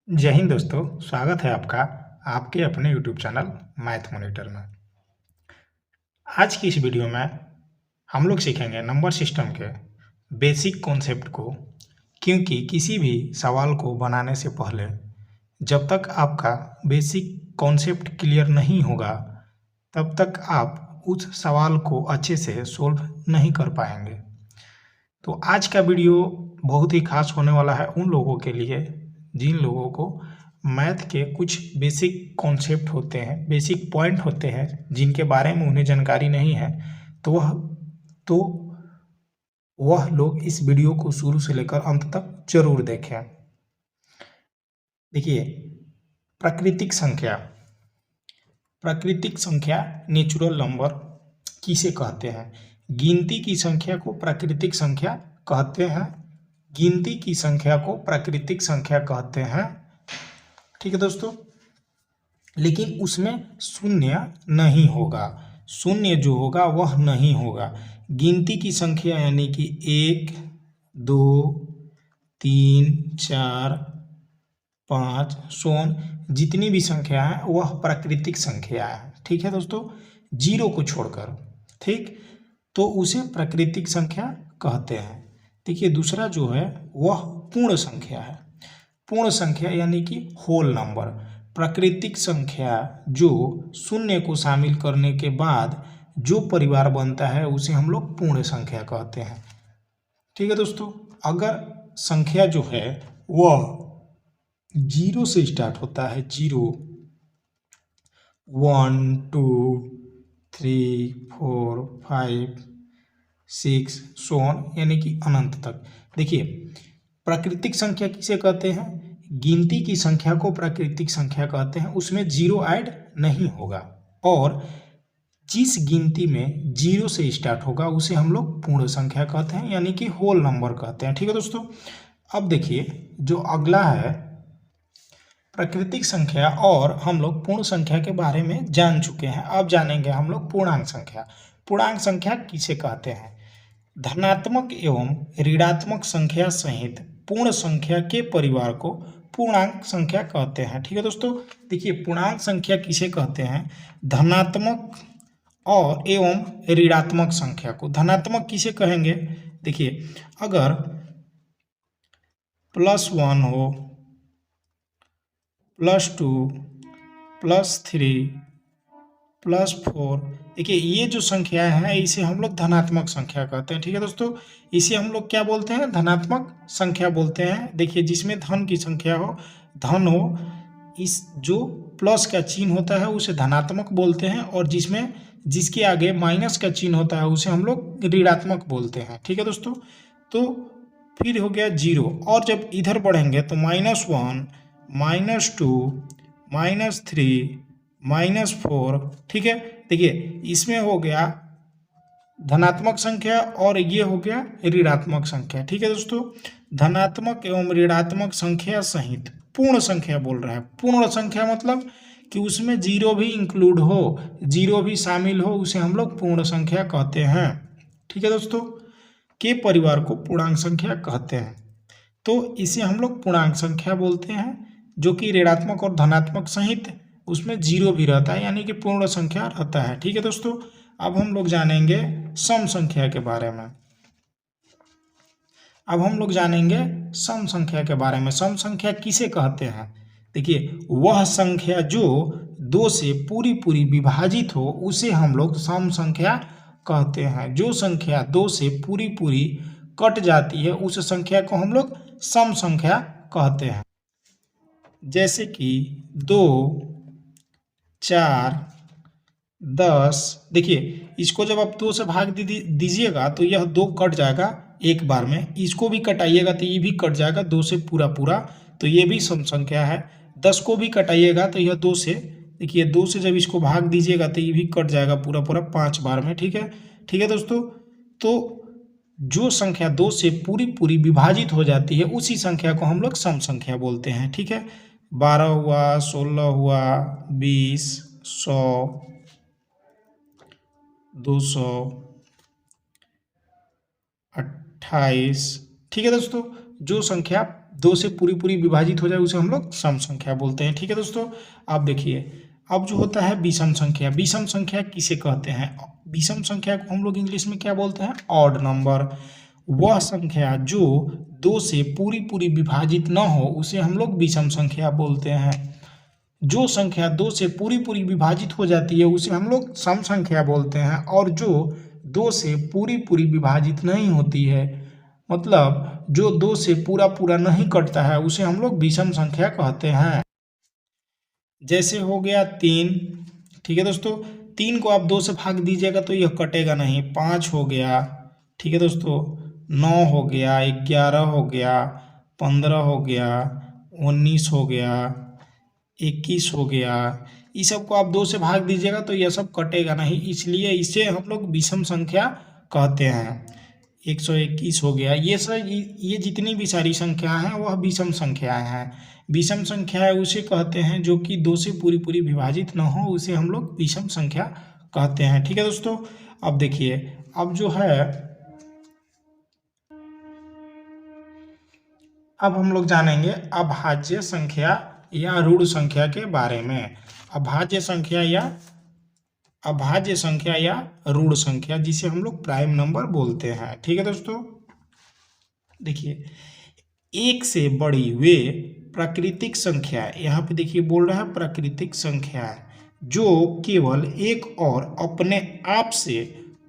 जय हिंद दोस्तों, स्वागत है आपका आपके अपने यूट्यूब चैनल मैथ मॉनिटर में। आज की इस वीडियो में हम लोग सीखेंगे नंबर सिस्टम के बेसिक कॉन्सेप्ट को, क्योंकि किसी भी सवाल को बनाने से पहले जब तक आपका बेसिक कॉन्सेप्ट क्लियर नहीं होगा तब तक आप उस सवाल को अच्छे से सोल्व नहीं कर पाएंगे। तो आज का वीडियो बहुत ही खास होने वाला है उन लोगों के लिए जिन लोगों को मैथ के कुछ बेसिक कॉन्सेप्ट होते हैं, बेसिक पॉइंट होते हैं जिनके बारे में उन्हें जानकारी नहीं है। तो वह लोग इस वीडियो को शुरू से लेकर अंत तक जरूर देखें। देखिए, प्राकृतिक संख्या नेचुरल नंबर किसे कहते हैं? गिनती की संख्या को प्राकृतिक संख्या कहते हैं। गिनती की संख्या को प्राकृतिक संख्या कहते हैं। ठीक है दोस्तों, लेकिन उसमें शून्य नहीं होगा। शून्य जो होगा वह नहीं होगा। गिनती की संख्या यानी कि 1, 2, 3, 4, 5 सोन जितनी भी संख्या है वह प्राकृतिक संख्या है। ठीक है दोस्तों, जीरो को छोड़कर। ठीक, तो उसे प्राकृतिक संख्या कहते हैं। देखिए, दूसरा जो है वह पूर्ण संख्या है। पूर्ण संख्या यानी कि होल नंबर। प्राकृतिक संख्या जो शून्य को शामिल करने के बाद जो परिवार बनता है उसे हम लोग पूर्ण संख्या कहते हैं। ठीक है दोस्तों, अगर संख्या जो है वह जीरो से स्टार्ट होता है, 0, 1, 2, 3, 4, 5, 6 सोन यानी कि अनंत तक। देखिए, प्राकृतिक संख्या किसे कहते हैं? गिनती की संख्या को प्राकृतिक संख्या कहते हैं। उसमें जीरो ऐड नहीं होगा, और जिस गिनती में जीरो से स्टार्ट होगा उसे हम लोग पूर्ण संख्या कहते हैं, यानी कि होल नंबर कहते हैं। ठीक है दोस्तों, अब देखिए जो अगला है प्राकृतिक संख्या, और हम लोग पूर्ण संख्या के बारे में जान चुके हैं। अब जानेंगे हम लोग पूर्णांक संख्या। पूर्णांक संख्या किसे कहते हैं? धनात्मक एवं ऋणात्मक संख्या सहित पूर्ण संख्या के परिवार को पूर्णांक संख्या कहते हैं। ठीक है दोस्तों, देखिए पूर्णांक संख्या किसे कहते हैं? धनात्मक और एवं ऋणात्मक संख्या को। धनात्मक किसे कहेंगे? देखिए, अगर +1 हो, +2, +3, +4, देखिए ये जो संख्या है इसे हम लोग धनात्मक संख्या कहते हैं। ठीक है दोस्तों, इसे हम लोग क्या बोलते हैं? धनात्मक संख्या बोलते हैं। देखिए, जिसमें धन की संख्या हो, धन हो, इस जो प्लस का चिन्ह होता है उसे धनात्मक बोलते हैं, और जिसके आगे माइनस का चिन्ह होता है उसे हम लोग ऋणात्मक बोलते हैं। ठीक है दोस्तों, तो फिर हो गया 0, और जब इधर बढ़ेंगे तो -1, -2, -3, -4। ठीक है, देखिए इसमें हो गया धनात्मक संख्या और ये हो गया ऋणात्मक संख्या। ठीक है दोस्तों, धनात्मक एवं ऋणात्मक संख्या सहित पूर्ण संख्या बोल रहा है। पूर्ण संख्या मतलब कि उसमें जीरो भी इंक्लूड हो, जीरो भी शामिल हो, उसे हम लोग पूर्ण संख्या कहते हैं। ठीक है दोस्तों, के परिवार को पूर्णांक संख्या कहते हैं। तो इसे हम लोग पूर्णांक संख्या बोलते हैं, जो कि ऋणात्मक और धनात्मक सहित उसमें जीरो भी रहता है, यानी कि पूर्ण संख्या रहता है। ठीक है दोस्तों, अब हम लोग जानेंगे सम संख्या के बारे में। अब हम लोग जानेंगे सम संख्या के बारे में। सम संख्या किसे कहते हैं? देखिए, वह संख्या जो 2 से पूरी पूरी विभाजित हो उसे हम लोग सम संख्या कहते हैं। जो संख्या 2 से पूरी पूरी कट जाती है उस संख्या को हम लोग सम संख्या कहते हैं। जैसे कि 2, 4, 10। देखिए, इसको जब आप 2 से भाग दीजिएगा तो यह 2 कट जाएगा एक बार में। इसको भी कटाइएगा तो ये भी कट जाएगा 2 से पूरा पूरा, तो ये भी सम संख्या है। 10 को भी कटाइएगा तो यह 2 से, देखिए 2 से जब इसको भाग दीजिएगा तो ये भी कट जाएगा पूरा पूरा 5 बार में। ठीक है, ठीक है दोस्तों, तो जो संख्या 2 से पूरी पूरी विभाजित हो जाती है उसी संख्या को हम लोग सम संख्या बोलते हैं। ठीक है, 12 हुआ, 16 हुआ, 20, 100, 200, 28। ठीक है दोस्तों, जो संख्या 2 से पूरी पूरी विभाजित हो जाए उसे हम लोग सम संख्या बोलते हैं। ठीक है दोस्तों, अब देखिए अब जो होता है विषम संख्या। विषम संख्या किसे कहते हैं? विषम संख्या को हम लोग इंग्लिश में क्या बोलते हैं? Odd number. वह संख्या जो 2 से पूरी पूरी विभाजित न हो उसे हम लोग विषम संख्या बोलते हैं। जो संख्या 2 से पूरी पूरी विभाजित हो जाती है उसे हम लोग सम संख्या बोलते हैं, और जो 2 से पूरी पूरी विभाजित नहीं होती है, मतलब जो 2 से पूरा पूरा नहीं कटता है, उसे हम लोग विषम संख्या कहते हैं। जैसे हो गया 3, ठीक है दोस्तों, 3 को आप 2 से भाग दीजिएगा तो यह कटेगा नहीं। 5 हो गया, ठीक है दोस्तों, 9 हो गया, 11 हो गया, 15 हो गया, 19 हो गया, 21 हो गया। इस सब को आप 2 से भाग दीजिएगा तो यह सब कटेगा नहीं, इसलिए इसे हम लोग विषम संख्या कहते हैं। 121 हो गया। ये जितनी भी सारी संख्या हैं वह विषम संख्याएं हैं। विषम संख्या उसे कहते हैं जो कि 2 से पूरी पूरी विभाजित न हो, उसे हम लोग विषम संख्या कहते हैं। ठीक है दोस्तों, अब देखिए अब जो है अब हम लोग जानेंगे अभाज्य संख्या या ऋण संख्या के बारे में। अभाज्य संख्या या ऋण संख्या, जिसे हम लोग प्राइम नंबर बोलते हैं। ठीक है दोस्तों, देखिए 1 से बड़ी वे प्राकृतिक संख्या, यहाँ पे देखिए बोल रहा है प्राकृतिक संख्या, जो केवल एक और अपने आप से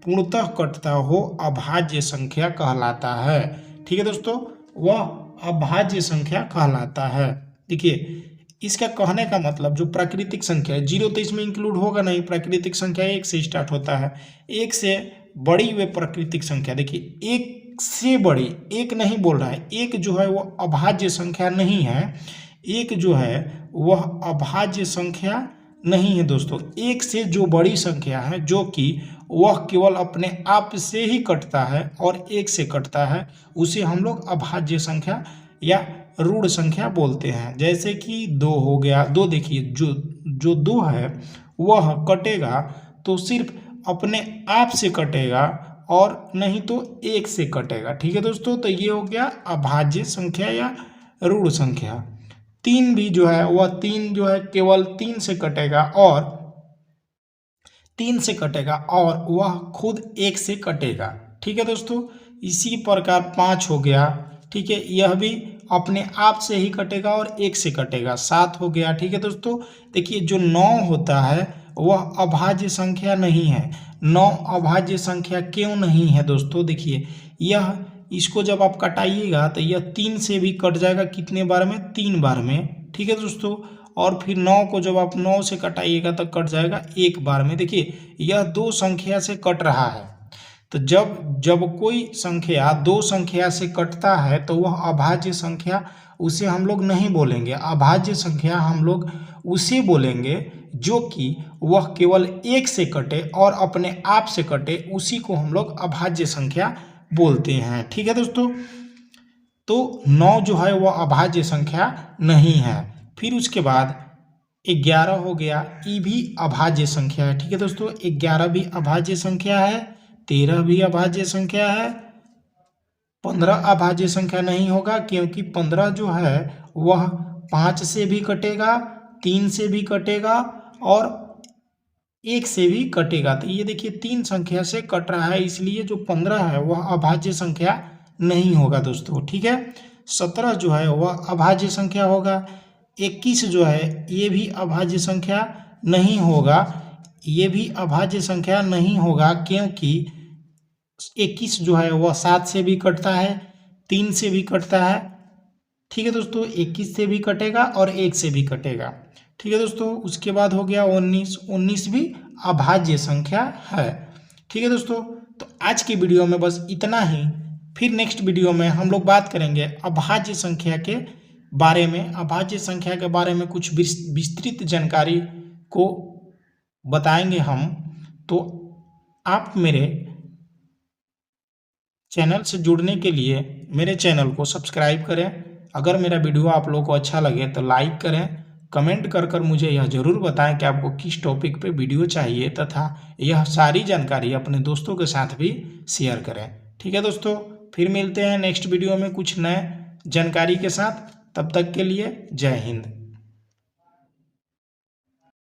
पूर्णतः कटता हो अभाज्य संख्या कहलाता है। ठीक है दोस्तों, वह अभाज्य संख्या कहलाता है। देखिए इसका कहने का मतलब जो प्राकृतिक संख्या है, 0 तो इसमें इंक्लूड होगा नहीं, प्राकृतिक संख्या 1 से स्टार्ट होता है। 1 से बड़ी वे प्राकृतिक संख्या, देखिए 1 से बड़ी, 1 नहीं बोल रहा है, 1 जो है वो अभाज्य संख्या नहीं है। 1 जो है वह अभाज्य संख्या नहीं है दोस्तों। 1 से जो बड़ी संख्या है, जो कि वह केवल अपने आप से ही कटता है और 1 से कटता है, उसे हम लोग अभाज्य संख्या या ऋण संख्या बोलते हैं। जैसे कि 2 हो गया, 2 देखिए जो 2 है वह कटेगा तो सिर्फ अपने आप से कटेगा और नहीं तो 1 से कटेगा। ठीक है दोस्तों, तो ये हो गया अभाज्य संख्या या ऋण संख्या। 3 भी जो है वह 3 जो है केवल 3 से कटेगा और 3 से कटेगा और वह खुद 1 से कटेगा। ठीक है दोस्तों, इसी प्रकार 5 हो गया, ठीक है, यह भी अपने आप से ही कटेगा और 1 से कटेगा। 7 हो गया। ठीक है दोस्तों, देखिए जो 9 होता है वह अभाज्य संख्या नहीं है। 9 अभाज्य संख्या क्यों नहीं है दोस्तों? देखिए यह इसको जब आप कटाइएगा तो यह 3 से भी कट जाएगा, कितने बार में? 3 बार में। ठीक है दोस्तों, और फिर 9 को जब आप 9 से कटाइएगा तो कट जाएगा 1 बार में। देखिए यह 2 संख्या से कट रहा है, तो जब कोई संख्या 2 संख्या से कटता है तो वह अभाज्य संख्या, उसे हम लोग नहीं बोलेंगे। अभाज्य संख्या हम लोग उसे बोलेंगे जो कि वह केवल 1 से कटे और अपने आप से कटे, उसी को हम लोग अभाज्य संख्या बोलते हैं। ठीक है दोस्तों, तो 9 जो है वह अभाज्य संख्या नहीं है। फिर उसके बाद 11 हो गया, ये भी अभाज्य संख्या है। ठीक है दोस्तों, 11 भी अभाज्य संख्या है। 13 भी अभाज्य संख्या है। 15 अभाज्य संख्या नहीं होगा, क्योंकि 15 जो है वह 5 से भी कटेगा, 3 से भी कटेगा और 1 से भी कटेगा। तो ये देखिए 3 संख्या से कट रहा है, इसलिए जो 15 है वह अभाज्य संख्या नहीं होगा दोस्तों। ठीक है, 17 जो है वह अभाज्य संख्या होगा। 21 जो है ये भी अभाज्य संख्या नहीं होगा, ये भी अभाज्य संख्या नहीं होगा, क्योंकि 21 जो है वह 7 से भी कटता है, 3 से भी कटता है। ठीक है दोस्तों, 21 से भी कटेगा और 1 से भी कटेगा। ठीक है दोस्तों, उसके बाद हो गया 19 भी अभाज्य संख्या है। ठीक है दोस्तों, तो आज की वीडियो में बस इतना ही। फिर नेक्स्ट वीडियो में हम लोग बात करेंगे अभाज्य संख्या के बारे में। अभाज्य संख्या के बारे में कुछ विस्तृत जानकारी को बताएंगे हम। तो आप मेरे चैनल से जुड़ने के लिए मेरे चैनल को सब्सक्राइब करें। अगर मेरा वीडियो आप लोगों को अच्छा लगे तो लाइक करें, कमेंट कर मुझे यह ज़रूर बताएं कि आपको किस टॉपिक पे वीडियो चाहिए, तथा यह सारी जानकारी अपने दोस्तों के साथ भी शेयर करें। ठीक है दोस्तों, फिर मिलते हैं नेक्स्ट वीडियो में कुछ नए जानकारी के साथ। तब तक के लिए जय हिंद।